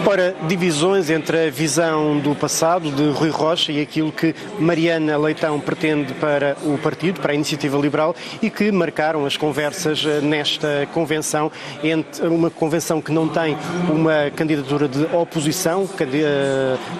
Ora, divisões entre a visão do passado de Rui Rocha e aquilo que Mariana Leitão pretende para o partido, para a Iniciativa Liberal, e que marcaram as conversas nesta convenção, uma convenção que não tem uma candidatura de oposição.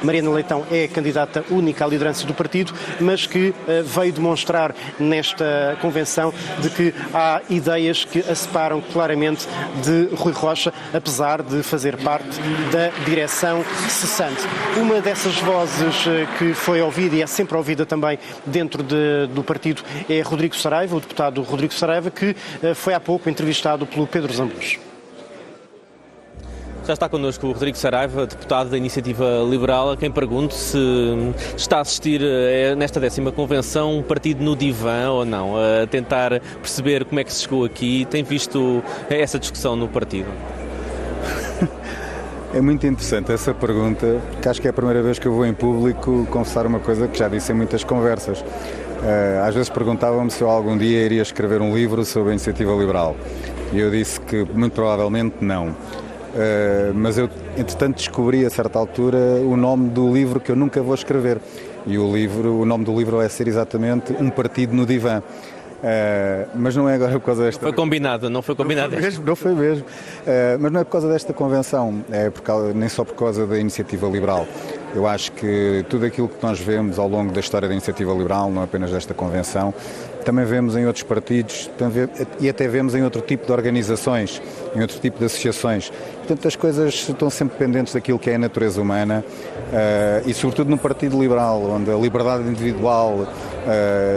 Mariana Leitão é a candidata única à liderança do partido, mas que veio demonstrar nesta convenção de que há ideias que a separam claramente de Rui Rocha, apesar de fazer parte da direção cessante. Uma dessas vozes que foi ouvida e é sempre ouvida também dentro do partido é Rodrigo Saraiva, o deputado Rodrigo Saraiva, que foi há pouco entrevistado pelo Pedro Zambus. Já está connosco o Rodrigo Saraiva, deputado da Iniciativa Liberal, a quem pergunto se está a assistir nesta 10ª convenção um partido no divã ou não, a tentar perceber como é que se chegou aqui. Tem visto essa discussão no partido? É muito interessante essa pergunta, porque acho que é a primeira vez que eu vou em público confessar uma coisa que já disse em muitas conversas. Às vezes perguntavam-me se eu algum dia iria escrever um livro sobre a Iniciativa Liberal. E eu disse que muito provavelmente não. Mas eu, entretanto, descobri a certa altura o nome do livro que eu nunca vou escrever. E o nome do livro vai ser exatamente Um Partido no Divã. Mas não é agora por causa desta... Foi combinado, não foi combinado? Não foi mesmo. Mas não é por causa desta convenção, nem só por causa da Iniciativa Liberal. Eu acho que tudo aquilo que nós vemos ao longo da história da Iniciativa Liberal, não apenas desta convenção, também vemos em outros partidos e até vemos em outro tipo de organizações, em outro tipo de associações. Portanto, as coisas estão sempre pendentes daquilo que é a natureza humana e, sobretudo, no Partido Liberal, onde a liberdade individual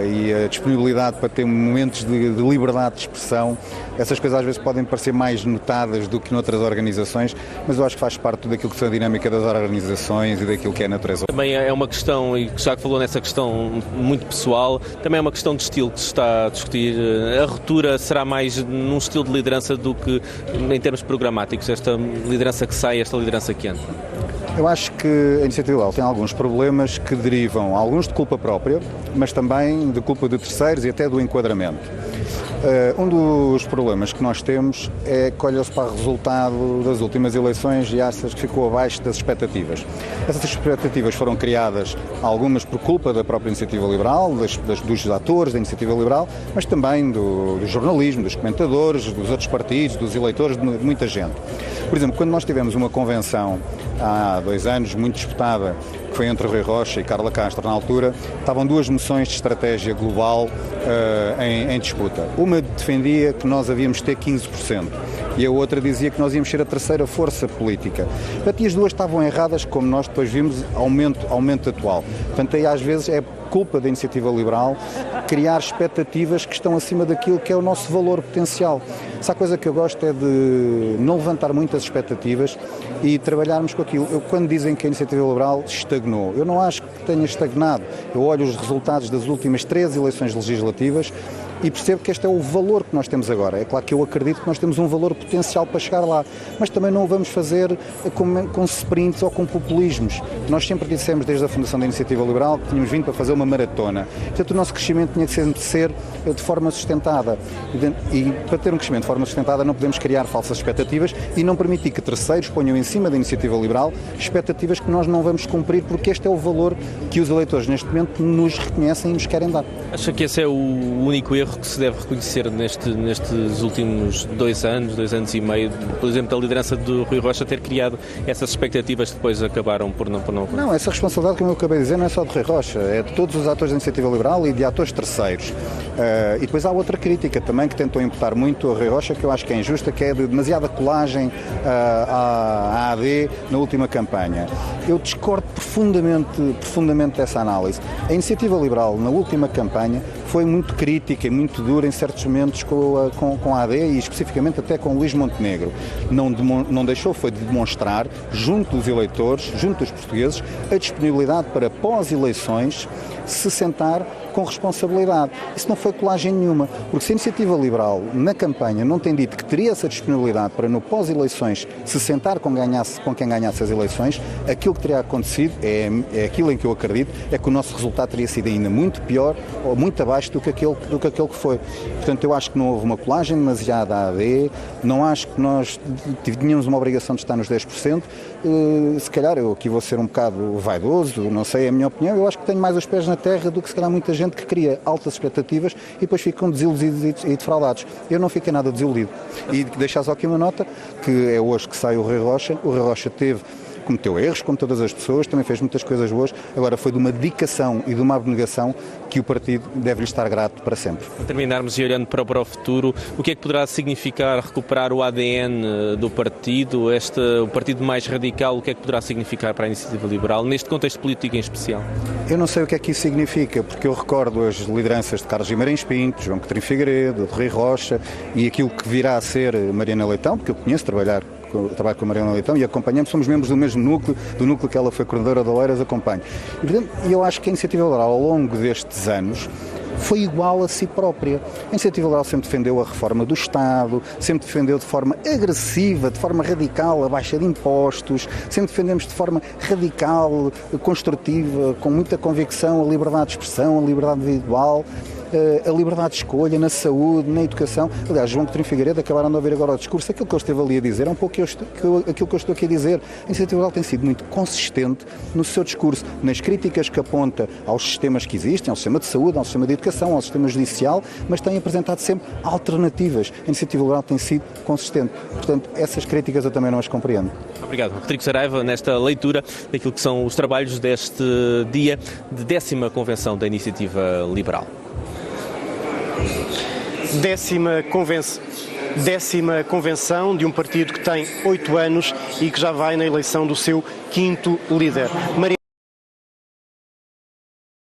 e a disponibilidade para ter momentos de liberdade de expressão, essas coisas às vezes podem parecer mais notadas do que noutras organizações, mas eu acho que faz parte daquilo que são a dinâmica das organizações e daquilo que é a natureza. Também é uma questão, e já que falou nessa questão muito pessoal, também é uma questão de estilo que se está a discutir. A ruptura será mais num estilo de liderança do que em termos programáticos, esta liderança que sai, esta liderança que entra? Eu acho que a Iniciativa Liberal tem alguns problemas que derivam, alguns de culpa própria, mas também de culpa de terceiros e até do enquadramento. Um dos problemas que nós temos é que olha-se para o resultado das últimas eleições e acha que ficou abaixo das expectativas. Essas expectativas foram criadas, algumas por culpa da própria Iniciativa Liberal, dos atores da Iniciativa Liberal, mas também do jornalismo, dos comentadores, dos outros partidos, dos eleitores, de muita gente. Por exemplo, quando nós tivemos uma convenção há 2 anos muito disputada, que foi entre Rui Rocha e Carla Castro, na altura, estavam 2 moções de estratégia global em disputa. Uma defendia que nós havíamos de ter 15% e a outra dizia que nós íamos ser a terceira força política. Portanto, e as duas estavam erradas, como nós depois vimos, aumento atual. Portanto, aí às vezes é culpa da Iniciativa Liberal criar expectativas que estão acima daquilo que é o nosso valor potencial. Essa coisa que eu gosto é de não levantar muitas expectativas e trabalharmos com aquilo. Quando dizem que a Iniciativa Liberal estagnou, eu não acho que tenha estagnado. Eu olho os resultados das últimas 3 eleições legislativas e percebo que este é o valor que nós temos agora. É claro que eu acredito que nós temos um valor potencial para chegar lá, mas também não o vamos fazer com sprints ou com populismos. Nós sempre dissemos desde a fundação da Iniciativa Liberal que tínhamos vindo para fazer uma maratona. Portanto, o nosso crescimento tinha que ser de forma sustentada. E para ter um crescimento de forma sustentada não podemos criar falsas expectativas e não permitir que terceiros ponham em cima da Iniciativa Liberal expectativas que nós não vamos cumprir, porque este é o valor que os eleitores neste momento nos reconhecem e nos querem dar. Acha que esse é o único erro que se deve reconhecer nestes últimos 2 anos e meio, por exemplo, da liderança do Rui Rocha ter criado essas expectativas que depois acabaram por não... Não, essa responsabilidade, como eu acabei de dizer, não é só de Rui Rocha, é de todos os atores da Iniciativa Liberal e de atores terceiros. E depois há outra crítica também que tentou imputar muito a Rui Rocha, que eu acho que é injusta, que é de demasiada colagem à AD na última campanha. Eu discordo profundamente dessa análise. A Iniciativa Liberal, na última campanha, foi muito crítica e muito dura em certos momentos com a AD e especificamente até com Luís Montenegro. Não deixou foi de demonstrar, junto dos eleitores, junto dos portugueses, a disponibilidade para pós-eleições se sentar com responsabilidade. Isso não foi colagem nenhuma, porque se a Iniciativa Liberal, na campanha, não tem dito que teria essa disponibilidade para, no pós-eleições, se sentar com quem ganhasse as eleições, aquilo que teria acontecido, é aquilo em que eu acredito, é que o nosso resultado teria sido ainda muito pior ou muito abaixo baixo do que aquele que foi. Portanto, eu acho que não houve uma colagem demasiada à AD, não acho que nós tínhamos uma obrigação de estar nos 10%. Se calhar eu aqui vou ser um bocado vaidoso, não sei, é a minha opinião, eu acho que tenho mais os pés na terra do que se calhar muita gente que cria altas expectativas e depois ficam desiludidos e defraudados. Eu não fiquei nada desiludido. E deixar só aqui uma nota, que é hoje que sai o Rui Rocha. O Rui Rocha cometeu erros, como todas as pessoas, também fez muitas coisas boas, agora foi de uma dedicação e de uma abnegação que o partido deve-lhe estar grato para sempre. Para terminarmos e olhando para o futuro, o que é que poderá significar recuperar o ADN do partido, o partido mais radical, o que é que poderá significar para a Iniciativa Liberal, neste contexto político em especial? Eu não sei o que é que isso significa, porque eu recordo as lideranças de Carlos Guimarães Pinto, João Coutinho Figueiredo, de Rui Rocha e aquilo que virá a ser Mariana Leitão, porque eu conheço trabalho com a Mariana Leitão e acompanhamos, somos membros do mesmo núcleo, do núcleo que ela foi coordenadora de Oeiras, acompanho. E, portanto, eu acho que a Iniciativa Liberal, ao longo destes anos, foi igual a si própria. A Iniciativa Liberal sempre defendeu a reforma do Estado, sempre defendeu de forma agressiva, de forma radical, a baixa de impostos, sempre defendemos de forma radical, construtiva, com muita convicção, a liberdade de expressão, a liberdade individual, a liberdade de escolha na saúde, na educação. Aliás, João Coutinho Figueiredo acabaram de ouvir agora o discurso, aquilo que ele esteve ali a dizer é um pouco aquilo que eu estou aqui a dizer. A Iniciativa Liberal tem sido muito consistente no seu discurso, nas críticas que aponta aos sistemas que existem, ao sistema de saúde, ao sistema de educação, ao sistema judicial, mas tem apresentado sempre alternativas. A Iniciativa Liberal tem sido consistente. Portanto, essas críticas eu também não as compreendo. Obrigado, Rodrigo Saraiva, nesta leitura daquilo que são os trabalhos deste dia de 10ª Convenção da Iniciativa Liberal. 10ª convenção de um partido que tem 8 anos e que já vai na eleição do seu 5º líder.